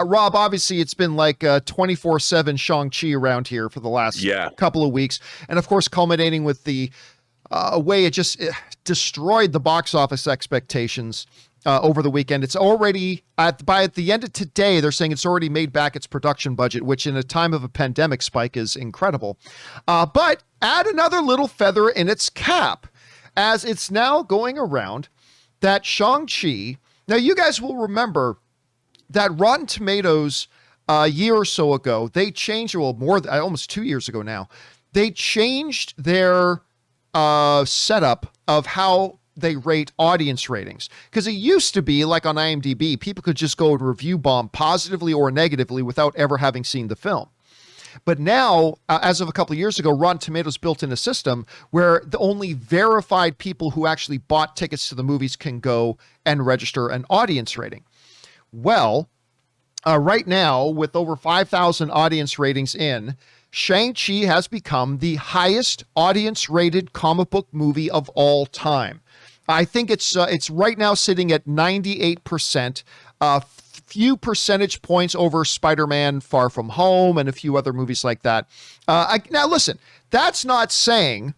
Rob, obviously it's been like 24/7 Shang-Chi around here for the last couple of weeks. And of course, culminating with the way it just destroyed the box office expectations over the weekend. It's already, by the end of today, they're saying it's already made back its production budget, which in a time of a pandemic spike is incredible. But add another little feather in its cap, as it's now going around that Shang-Chi, now you guys will remember that Rotten Tomatoes a year or so ago, they changed, well, almost 2 years ago now, they changed their setup of how they rate audience ratings. Because it used to be like on IMDb, people could just go and review bomb positively or negatively without ever having seen the film. But now, as of a couple of years ago, Rotten Tomatoes built in a system where the only verified people who actually bought tickets to the movies can go and register an audience rating. Well, right now, with over 5,000 audience ratings in, Shang-Chi has become the highest audience-rated comic book movie of all time. I think it's right now sitting at 98%, few percentage points over Spider-Man Far From Home and a few other movies like that. Now, listen, that is not saying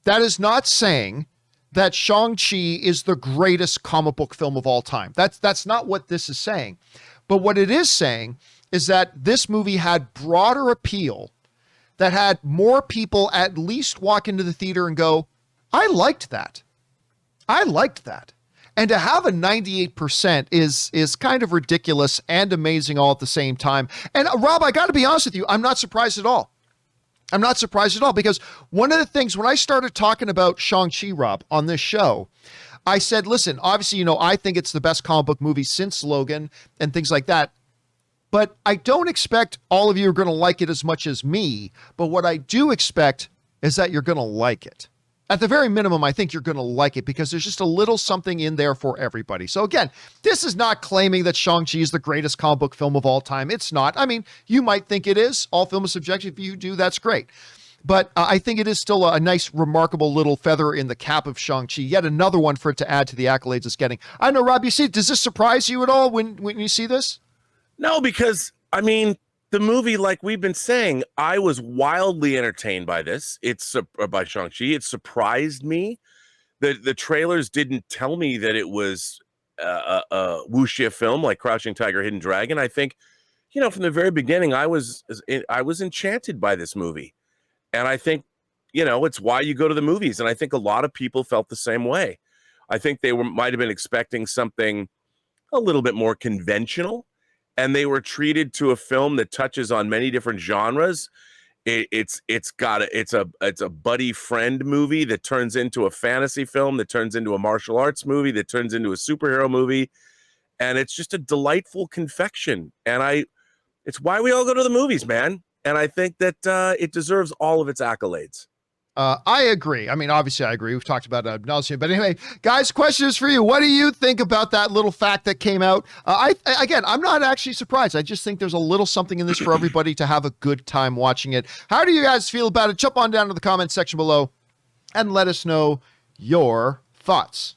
that Shang-Chi is the greatest comic book film of all time. That's not what this is saying. But what it is saying is that this movie had broader appeal, that had more people at least walk into the theater and go, I liked that. And to have a 98% is kind of ridiculous and amazing all at the same time. And Rob, I got to be honest with you, I'm not surprised at all. Because one of the things when I started talking about Shang-Chi, Rob, on this show, I said, listen, obviously, I think it's the best comic book movie since Logan and things like that. But I don't expect all of you are going to like it as much as me. But what I do expect is that you're going to like it. At the very minimum, I think you're going to like it because there's just a little something in there for everybody. So again, this is not claiming that Shang-Chi is the greatest comic book film of all time. It's not. I mean, you might think it is. All film is subjective. If you do, that's great. But I think it is still a nice, remarkable little feather in the cap of Shang-Chi. Yet another one for it to add to the accolades it's getting. I know, Rob, does this surprise you at all when you see this? No, because, I mean, the movie, like we've been saying, I was wildly entertained by this. It's by Shang-Chi. It surprised me. The trailers didn't tell me that it was a wuxia film like Crouching Tiger, Hidden Dragon. I think, from the very beginning, I was enchanted by this movie. And I think, it's why you go to the movies. And I think a lot of people felt the same way. I think they might have been expecting something a little bit more conventional. And they were treated to a film that touches on many different genres. It's a buddy friend movie that turns into a fantasy film, that turns into a martial arts movie, that turns into a superhero movie, and it's just a delightful confection. And it's why we all go to the movies, man. And I think that it deserves all of its accolades. I agree. I mean, obviously I agree. We've talked about it ad nauseum, but anyway, guys, question is for you. What do you think about that little fact that came out? I'm not actually surprised. I just think there's a little something in this for everybody to have a good time watching it. How do you guys feel about it? Jump on down to the comment section below and let us know your thoughts.